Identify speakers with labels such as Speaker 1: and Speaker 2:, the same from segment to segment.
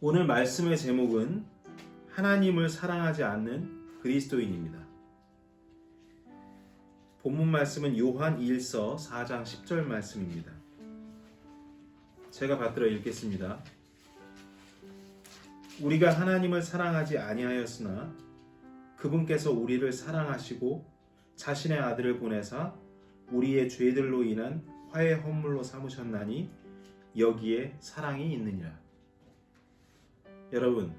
Speaker 1: 오늘 말씀의 제목은 하나님을 사랑하지 않는 그리스도인입니다. 본문 말씀은 요한 1서 4장 10절 말씀입니다. 제가 받들어 읽겠습니다. 우리가 하나님을 사랑하지 아니하였으나 그분께서 우리를 사랑하시고 자신의 아들을 보내사 우리의 죄들로 인한 화해 헌물로 삼으셨나니 여기에 사랑이 있느니라. 여러분,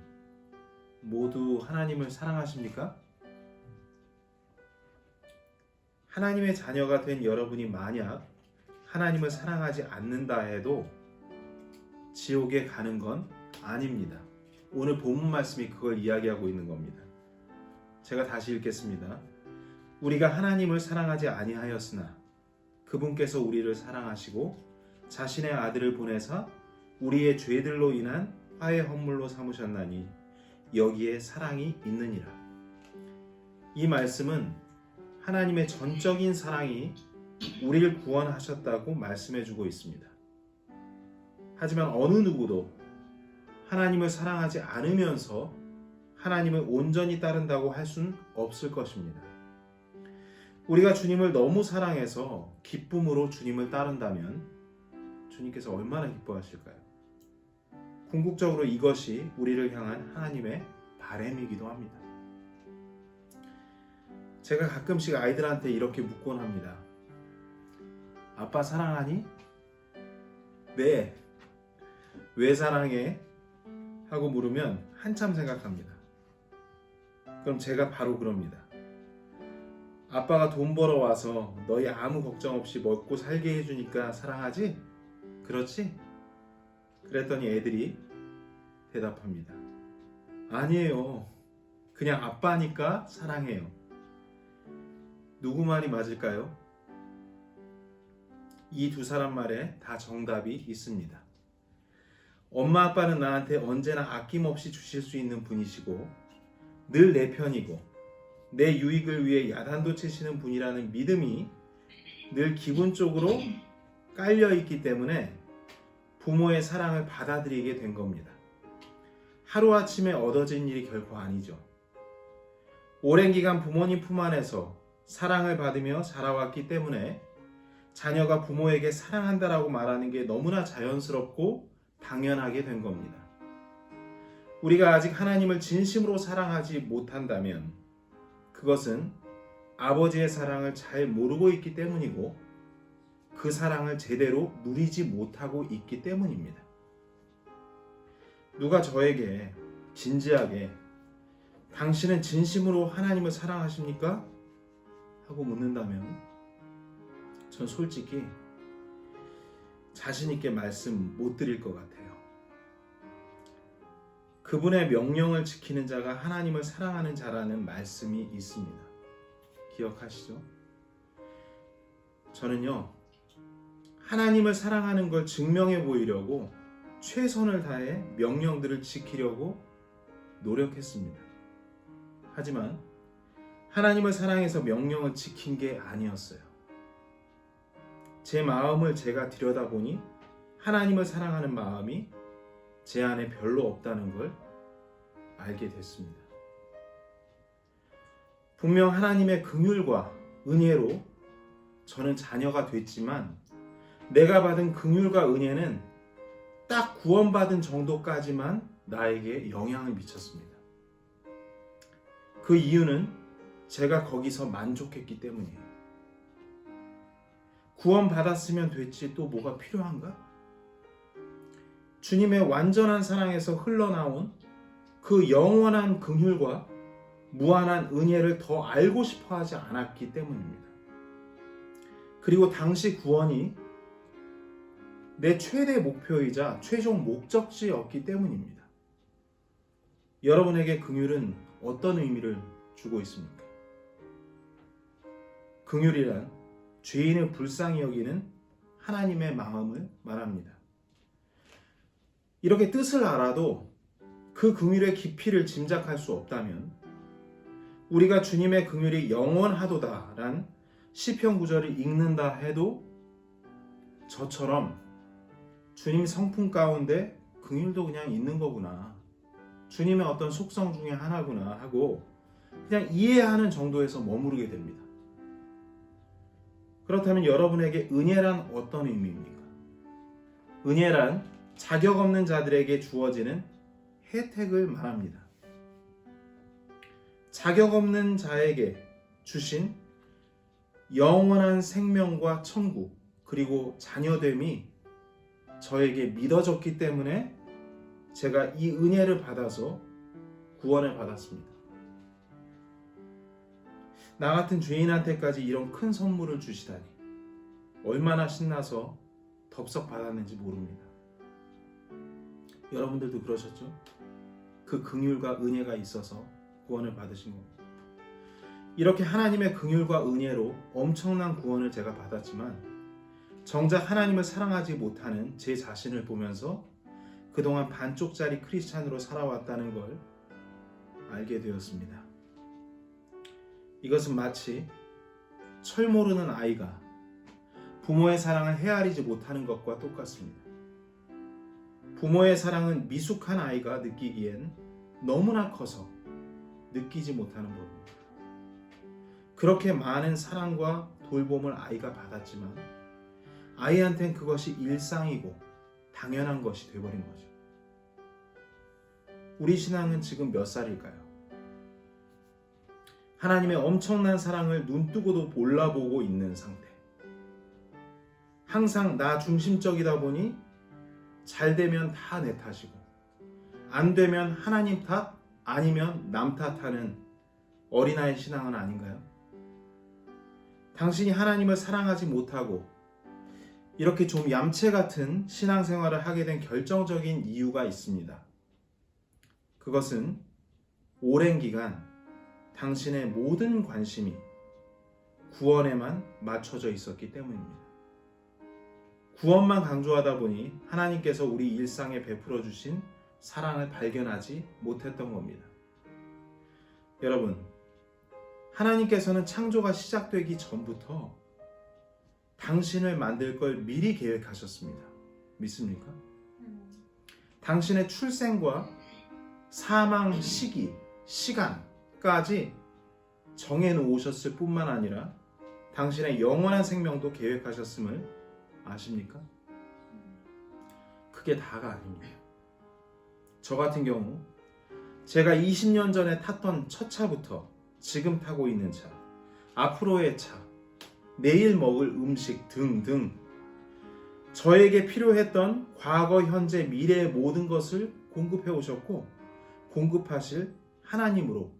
Speaker 1: 모두 하나님을 사랑하십니까? 하나님의 자녀가 된 여러분이 만약 하나님을 사랑하지 않는다 해도 지옥에 가는 건 아닙니다. 오늘 본문 말씀이 그걸 이야기하고 있는 겁니다. 제가 다시 읽겠습니다. 우리가 하나님을 사랑하지 아니하였으나 그분께서 우리를 사랑하시고 자신의 아들을 보내사 우리의 죄들로 인한 화해 헌물로 삼으셨나니 여기에 사랑이 있느니라. 이 말씀은 하나님의 전적인 사랑이 우리를 구원하셨다고 말씀해주고 있습니다. 하지만 어느 누구도 하나님을 사랑하지 않으면서 하나님을 온전히 따른다고 할 수는 없을 것입니다. 우리가 주님을 너무 사랑해서 기쁨으로 주님을 따른다면 주님께서 얼마나 기뻐하실까요? 궁극적으로 이것이 우리를 향한 하나님의 바람이기도 합니다. 제가 가끔씩 아이들한테 이렇게 묻곤 합니다. 아빠 사랑하니? 네. 왜 사랑해? 하고 물으면 한참 생각합니다. 그럼 제가 바로 그럽니다. 아빠가 돈 벌어와서 너희 아무 걱정 없이 먹고 살게 해주니까 사랑하지? 그렇지? 그랬더니 애들이 대답합니다. 아니에요. 그냥 아빠니까 사랑해요. 누구 말이 맞을까요? 이 두 사람 말에 다 정답이 있습니다. 엄마 아빠는 나한테 언제나 아낌없이 주실 수 있는 분이시고 늘 내 편이고 내 유익을 위해 야단도 치시는 분이라는 믿음이 늘 기본적으로 깔려있기 때문에 부모의 사랑을 받아들이게 된 겁니다. 하루아침에 얻어진 일이 결코 아니죠. 오랜 기간 부모님 품 안에서 사랑을 받으며 자라왔기 때문에 자녀가 부모에게 사랑한다라고 말하는 게 너무나 자연스럽고 당연하게 된 겁니다. 우리가 아직 하나님을 진심으로 사랑하지 못한다면 그것은 아버지의 사랑을 잘 모르고 있기 때문이고 그 사랑을 제대로 누리지 못하고 있기 때문입니다. 누가 저에게 진지하게 당신은 진심으로 하나님을 사랑하십니까? 하고 묻는다면 전 솔직히 자신 있게 말씀 못 드릴 것 같아요. 그분의 명령을 지키는 자가 하나님을 사랑하는 자라는 말씀이 있습니다. 기억하시죠? 저는요, 하나님을 사랑하는 걸 증명해 보이려고 최선을 다해 명령들을 지키려고 노력했습니다. 하지만 하나님을 사랑해서 명령을 지킨 게 아니었어요. 제 마음을 제가 들여다보니 하나님을 사랑하는 마음이 제 안에 별로 없다는 걸 알게 됐습니다. 분명 하나님의 긍휼과 은혜로 저는 자녀가 됐지만 내가 받은 긍휼과 은혜는 딱 구원받은 정도까지만 나에게 영향을 미쳤습니다. 그 이유는 제가 거기서 만족했기 때문이에요. 구원받았으면 됐지 또 뭐가 필요한가? 주님의 완전한 사랑에서 흘러나온 그 영원한 긍휼과 무한한 은혜를 더 알고 싶어 하지 않았기 때문입니다. 그리고 당시 구원이 내 최대 목표이자 최종 목적지였기 때문입니다. 여러분에게 긍휼은 어떤 의미를 주고 있습니까? 긍휼이란 죄인을 불쌍히 여기는 하나님의 마음을 말합니다. 이렇게 뜻을 알아도 그 긍휼의 깊이를 짐작할 수 없다면 우리가 주님의 긍휼이 영원하도다란 시편 구절을 읽는다 해도 저처럼 주님 성품 가운데 긍휼도 그냥 있는 거구나. 주님의 어떤 속성 중에 하나구나 하고 그냥 이해하는 정도에서 머무르게 됩니다. 그렇다면 여러분에게 은혜란 어떤 의미입니까? 은혜란 자격 없는 자들에게 주어지는 혜택을 말합니다. 자격 없는 자에게 주신 영원한 생명과 천국 그리고 자녀됨이 저에게 믿어졌기 때문에 제가 이 은혜를 받아서 구원을 받았습니다. 나 같은 죄인한테까지 이런 큰 선물을 주시다니 얼마나 신나서 덥석 받았는지 모릅니다. 여러분들도 그러셨죠? 그 긍휼과 은혜가 있어서 구원을 받으신 겁니다. 이렇게 하나님의 긍휼과 은혜로 엄청난 구원을 제가 받았지만 정작 하나님을 사랑하지 못하는 제 자신을 보면서 그동안 반쪽짜리 크리스찬으로 살아왔다는 걸 알게 되었습니다. 이것은 마치 철 모르는 아이가 부모의 사랑을 헤아리지 못하는 것과 똑같습니다. 부모의 사랑은 미숙한 아이가 느끼기엔 너무나 커서 느끼지 못하는 법입니다. 그렇게 많은 사랑과 돌봄을 아이가 받았지만 아이한텐 그것이 일상이고 당연한 것이 되어버린 거죠. 우리 신앙은 지금 몇 살일까요? 하나님의 엄청난 사랑을 눈뜨고도 몰라보고 있는 상태. 항상 나 중심적이다 보니 잘 되면 다 내 탓이고 안 되면 하나님 탓 아니면 남 탓하는 어린아이 신앙은 아닌가요? 당신이 하나님을 사랑하지 못하고 이렇게 좀 얌체 같은 신앙생활을 하게 된 결정적인 이유가 있습니다. 그것은 오랜 기간 당신의 모든 관심이 구원에만 맞춰져 있었기 때문입니다. 구원만 강조하다 보니 하나님께서 우리 일상에 베풀어 주신 사랑을 발견하지 못했던 겁니다. 여러분, 하나님께서는 창조가 시작되기 전부터 당신을 만들 걸 미리 계획하셨습니다. 믿습니까? 당신의 출생과 사망 시기, 시간까지 정해놓으셨을 뿐만 아니라 당신의 영원한 생명도 계획하셨음을 아십니까? 그게 다가 아닙니다. 저 같은 경우 제가 20년 전에 탔던 첫 차부터 지금 타고 있는 차, 앞으로의 차, 내일 먹을 음식 등등 저에게 필요했던 과거, 현재, 미래의 모든 것을 공급해 오셨고 공급하실 하나님으로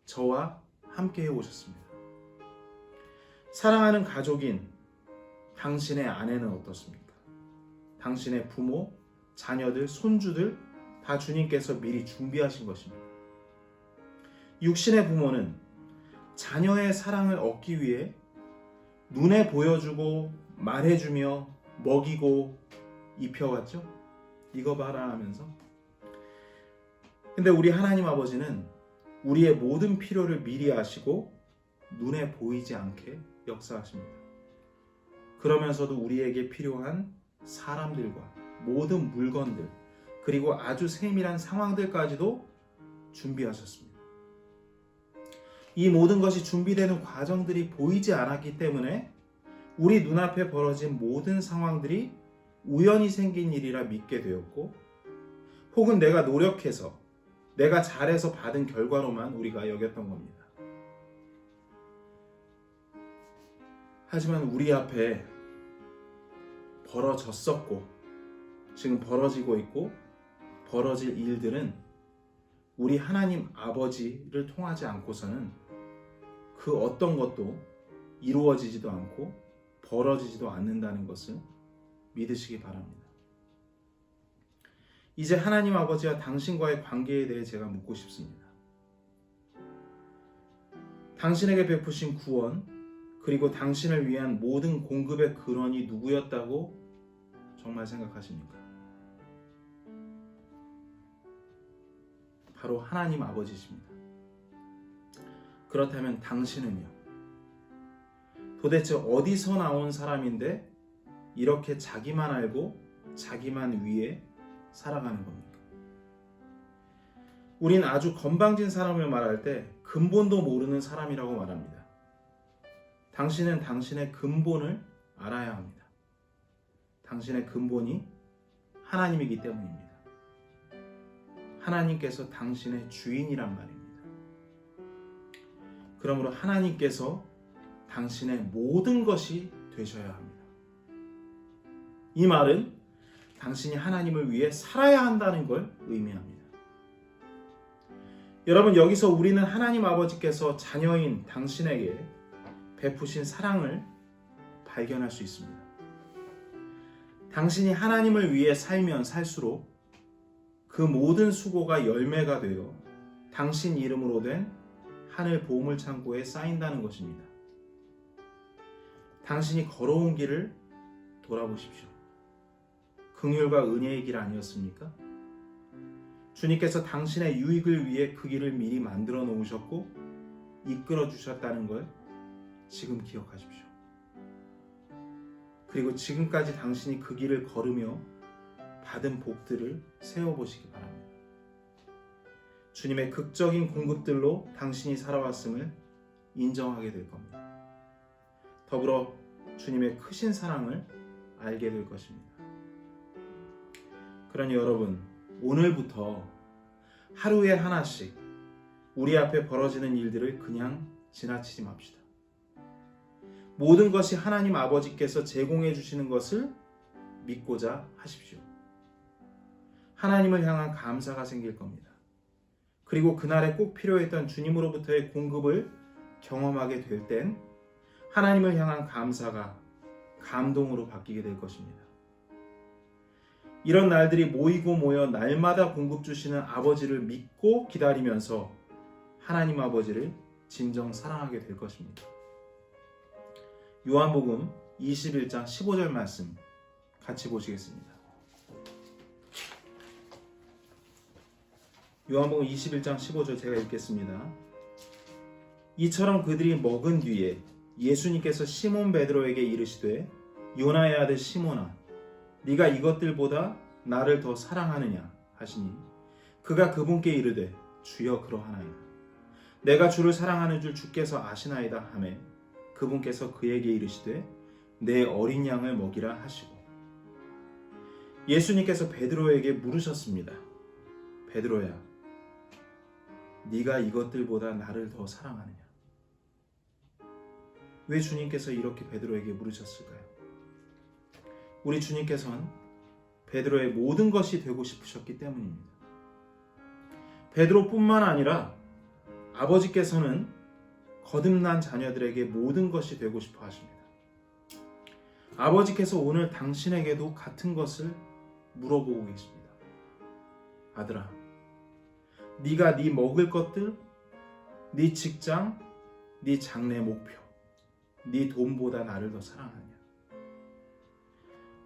Speaker 1: 저와 함께 해 오셨습니다. 사랑하는 가족인 당신의 아내는 어떻습니까? 당신의 부모, 자녀들, 손주들 다 주님께서 미리 준비하신 것입니다. 육신의 부모는 자녀의 사랑을 얻기 위해 눈에 보여주고 말해주며 먹이고 입혀왔죠? 이거 봐라 하면서. 근데 우리 하나님 아버지는 우리의 모든 필요를 미리 아시고 눈에 보이지 않게 역사하십니다. 그러면서도 우리에게 필요한 사람들과 모든 물건들 그리고 아주 세밀한 상황들까지도 준비하셨습니다. 이 모든 것이 준비되는 과정들이 보이지 않았기 때문에 우리 눈앞에 벌어진 모든 상황들이 우연히 생긴 일이라 믿게 되었고 혹은 내가 노력해서 내가 잘해서 받은 결과로만 우리가 여겼던 겁니다. 하지만 우리 앞에 벌어졌었고 지금 벌어지고 있고 벌어질 일들은 우리 하나님 아버지를 통하지 않고서는 그 어떤 것도 이루어지지도 않고 벌어지지도 않는다는 것을 믿으시기 바랍니다. 이제 하나님 아버지와 당신과의 관계에 대해 제가 묻고 싶습니다. 당신에게 베푸신 구원 그리고 당신을 위한 모든 공급의 근원이 누구였다고 정말 생각하십니까? 바로 하나님 아버지십니다. 그렇다면 당신은요? 도대체 어디서 나온 사람인데 이렇게 자기만 알고 자기만 위해 살아가는 겁니까? 우린 아주 건방진 사람을 말할 때 근본도 모르는 사람이라고 말합니다. 당신은 당신의 근본을 알아야 합니다. 당신의 근본이 하나님이기 때문입니다. 하나님께서 당신의 주인이란 말입니다. 그러므로 하나님께서 당신의 모든 것이 되셔야 합니다. 이 말은 당신이 하나님을 위해 살아야 한다는 걸 의미합니다. 여러분, 여기서 우리는 하나님 아버지께서 자녀인 당신에게 베푸신 사랑을 발견할 수 있습니다. 당신이 하나님을 위해 살면 살수록 그 모든 수고가 열매가 되어 당신 이름으로 된 하늘 보물 창고에 쌓인다는 것입니다. 당신이 걸어온 길을 돌아보십시오. 긍휼과 은혜의 길 아니었습니까? 주님께서 당신의 유익을 위해 그 길을 미리 만들어 놓으셨고 이끌어 주셨다는 걸 지금 기억하십시오. 그리고 지금까지 당신이 그 길을 걸으며 받은 복들을 세워보시기 바랍니다. 주님의 극적인 공급들로 당신이 살아왔음을 인정하게 될 겁니다. 더불어 주님의 크신 사랑을 알게 될 것입니다. 그러니 여러분, 오늘부터 하루에 하나씩 우리 앞에 벌어지는 일들을 그냥 지나치지 맙시다. 모든 것이 하나님 아버지께서 제공해 주시는 것을 믿고자 하십시오. 하나님을 향한 감사가 생길 겁니다. 그리고 그날에 꼭 필요했던 주님으로부터의 공급을 경험하게 될 땐 하나님을 향한 감사가 감동으로 바뀌게 될 것입니다. 이런 날들이 모이고 모여 날마다 공급 주시는 아버지를 믿고 기다리면서 하나님 아버지를 진정 사랑하게 될 것입니다. 요한복음 21장 15절 말씀 같이 보시겠습니다. 요한복음 21장 15절 제가 읽겠습니다. 이처럼 그들이 먹은 뒤에 예수님께서 시몬 베드로에게 이르시되 요나의 아들 시몬아 네가 이것들보다 나를 더 사랑하느냐 하시니 그가 그분께 이르되 주여 그러하나이다. 내가 주를 사랑하는 줄 주께서 아시나이다 하매 그분께서 그에게 이르시되 내 어린 양을 먹이라 하시고 예수님께서 베드로에게 물으셨습니다. 베드로야 네가 이것들보다 나를 더 사랑하느냐? 왜 주님께서 이렇게 베드로에게 물으셨을까요? 우리 주님께서는 베드로의 모든 것이 되고 싶으셨기 때문입니다. 베드로뿐만 아니라 아버지께서는 거듭난 자녀들에게 모든 것이 되고 싶어 하십니다. 아버지께서 오늘 당신에게도 같은 것을 물어보고 계십니다. 아들아, 네가 네 먹을 것들, 네 직장, 네 장래 목표, 네 돈보다 나를 더 사랑하느냐?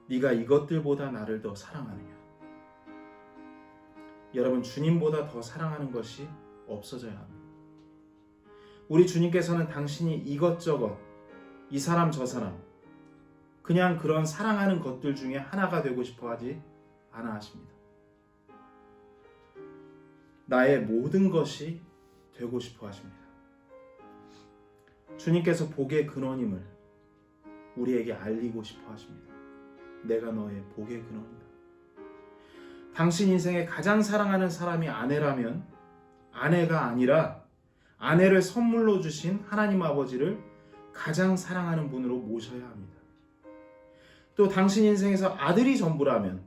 Speaker 1: 네가 이것들보다 나를 더 사랑하느냐? 여러분, 주님보다 더 사랑하는 것이 없어져야 합니다. 우리 주님께서는 당신이 이것저것, 이 사람 저 사람, 그냥 그런 사랑하는 것들 중에 하나가 되고 싶어 하지 않아 하십니다. 나의 모든 것이 되고 싶어 하십니다. 주님께서 복의 근원임을 우리에게 알리고 싶어 하십니다. 내가 너의 복의 근원이다. 당신 인생에 가장 사랑하는 사람이 아내라면 아내가 아니라 아내를 선물로 주신 하나님 아버지를 가장 사랑하는 분으로 모셔야 합니다. 또 당신 인생에서 아들이 전부라면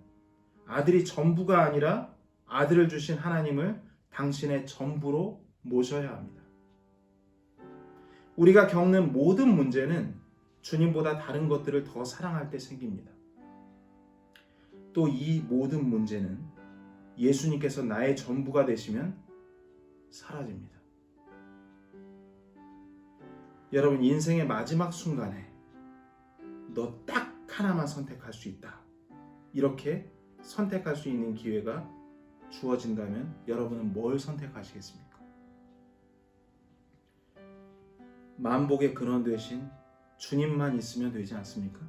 Speaker 1: 아들이 전부가 아니라 아들을 주신 하나님을 당신의 전부로 모셔야 합니다. 우리가 겪는 모든 문제는 주님보다 다른 것들을 더 사랑할 때 생깁니다. 또 이 모든 문제는 예수님께서 나의 전부가 되시면 사라집니다. 여러분, 인생의 마지막 순간에 너 딱 하나만 선택할 수 있다. 이렇게 선택할 수 있는 기회가 주어진다면 여러분은 뭘 선택하시겠습니까? 만복의 근원 되신 주님만 있으면 되지 않습니까?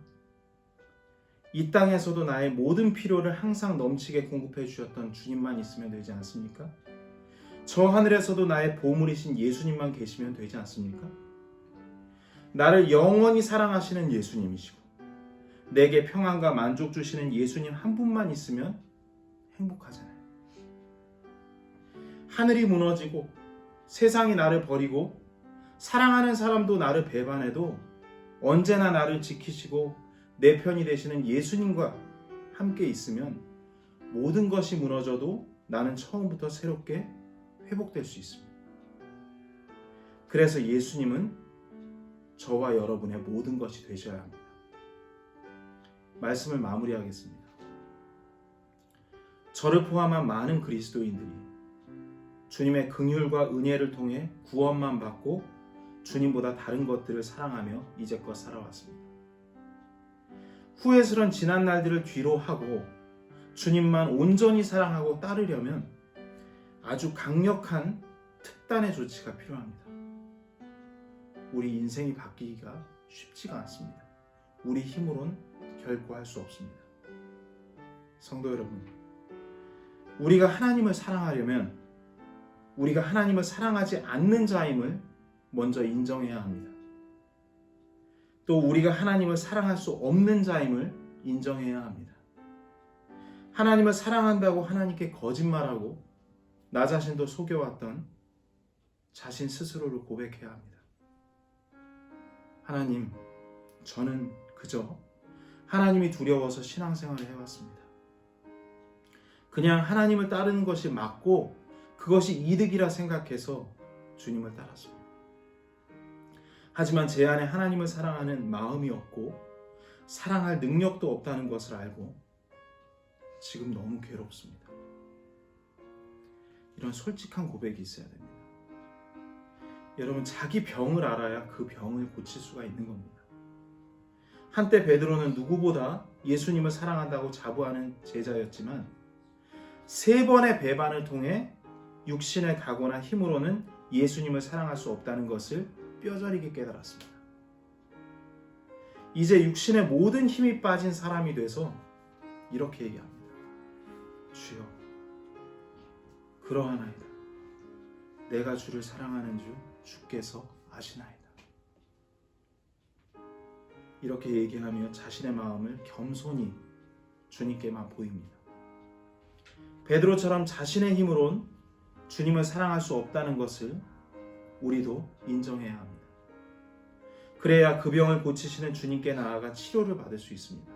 Speaker 1: 이 땅에서도 나의 모든 필요를 항상 넘치게 공급해 주셨던 주님만 있으면 되지 않습니까? 저 하늘에서도 나의 보물이신 예수님만 계시면 되지 않습니까? 나를 영원히 사랑하시는 예수님이시고 내게 평안과 만족 주시는 예수님 한 분만 있으면 행복하잖아요. 하늘이 무너지고 세상이 나를 버리고 사랑하는 사람도 나를 배반해도 언제나 나를 지키시고 내 편이 되시는 예수님과 함께 있으면 모든 것이 무너져도 나는 처음부터 새롭게 회복될 수 있습니다. 그래서 예수님은 저와 여러분의 모든 것이 되셔야 합니다. 말씀을 마무리하겠습니다. 저를 포함한 많은 그리스도인들이 주님의 긍휼과 은혜를 통해 구원만 받고 주님보다 다른 것들을 사랑하며 이제껏 살아왔습니다. 후회스런 지난 날들을 뒤로 하고 주님만 온전히 사랑하고 따르려면 아주 강력한 특단의 조치가 필요합니다. 우리 인생이 바뀌기가 쉽지가 않습니다. 우리 힘으론 결코 할 수 없습니다. 성도 여러분, 우리가 하나님을 사랑하려면 우리가 하나님을 사랑하지 않는 자임을 먼저 인정해야 합니다. 또 우리가 하나님을 사랑할 수 없는 자임을 인정해야 합니다. 하나님을 사랑한다고 하나님께 거짓말하고 나 자신도 속여왔던 자신 스스로를 고백해야 합니다. 하나님, 저는 그저 하나님이 두려워서 신앙생활을 해왔습니다. 그냥 하나님을 따르는 것이 맞고 그것이 이득이라 생각해서 주님을 따랐습니다. 하지만 제 안에 하나님을 사랑하는 마음이 없고 사랑할 능력도 없다는 것을 알고 지금 너무 괴롭습니다. 이런 솔직한 고백이 있어야 됩니다. 여러분, 자기 병을 알아야 그 병을 고칠 수가 있는 겁니다. 한때 베드로는 누구보다 예수님을 사랑한다고 자부하는 제자였지만 3번의 배반을 통해 육신의 각오나 힘으로는 예수님을 사랑할 수 없다는 것을 뼈저리게 깨달았습니다. 이제 육신의 모든 힘이 빠진 사람이 돼서 이렇게 얘기합니다. 주여, 그러하나이다. 내가 주를 사랑하는 줄 주께서 아시나이다. 이렇게 얘기하며 자신의 마음을 겸손히 주님께만 보입니다. 베드로처럼 자신의 힘으론 주님을 사랑할 수 없다는 것을 우리도 인정해야 합니다. 그래야 그 병을 고치시는 주님께 나아가 치료를 받을 수 있습니다.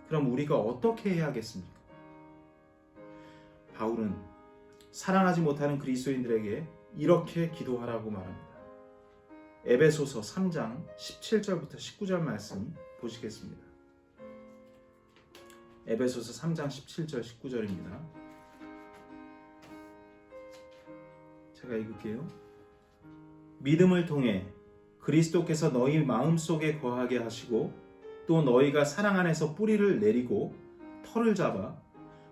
Speaker 1: 그럼 우리가 어떻게 해야겠습니까? 바울은 사랑하지 못하는 그리스도인들에게 이렇게 기도하라고 말합니다. 에베소서 3장 17절부터 19절 말씀 보시겠습니다. 에베소서 3장 17절 19절입니다. 제가 읽을게요. 믿음을 통해 그리스도께서 너희 마음속에 거하게 하시고 또 너희가 사랑 안에서 뿌리를 내리고 털을 잡아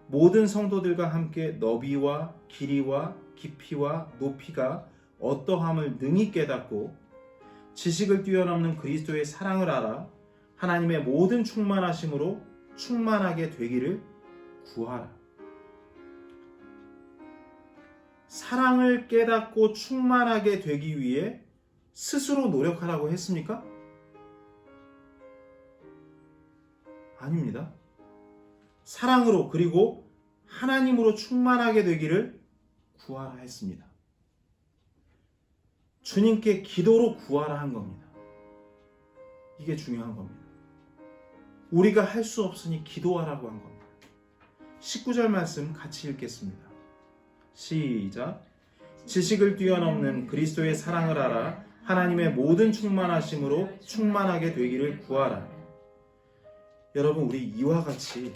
Speaker 1: 모든 성도들과 함께 너비와 길이와 깊이와 높이가 어떠함을 능히 깨닫고 지식을 뛰어넘는 그리스도의 사랑을 알아 하나님의 모든 충만하심으로 충만하게 되기를 구하라. 사랑을 깨닫고 충만하게 되기 위해 스스로 노력하라고 했습니까? 아닙니다. 사랑으로 그리고 하나님으로 충만하게 되기를 구하라 했습니다. 주님께 기도로 구하라 한 겁니다. 이게 중요한 겁니다. 우리가 할 수 없으니 기도하라고 한 겁니다. 19절 말씀 같이 읽겠습니다. 시작. 지식을 뛰어넘는 그리스도의 사랑을 알아 하나님의 모든 충만하심으로 충만하게 되기를 구하라. 여러분, 우리 이와 같이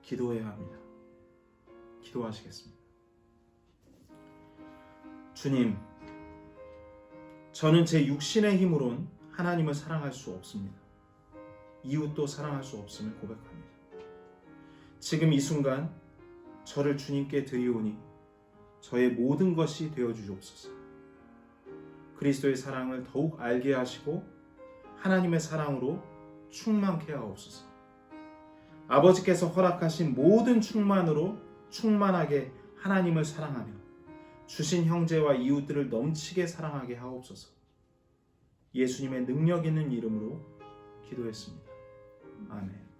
Speaker 1: 기도해야 합니다. 기도하시겠습니다. 주님, 저는 제 육신의 힘으론 하나님을 사랑할 수 없습니다. 이웃도 사랑할 수 없음을 고백합니다. 지금 이 순간 저를 주님께 드리오니 저의 모든 것이 되어주옵소서. 그리스도의 사랑을 더욱 알게 하시고 하나님의 사랑으로 충만케 하옵소서. 아버지께서 허락하신 모든 충만으로 충만하게 하나님을 사랑하며 주신 형제와 이웃들을 넘치게 사랑하게 하옵소서. 예수님의 능력 있는 이름으로 기도했습니다. 아멘.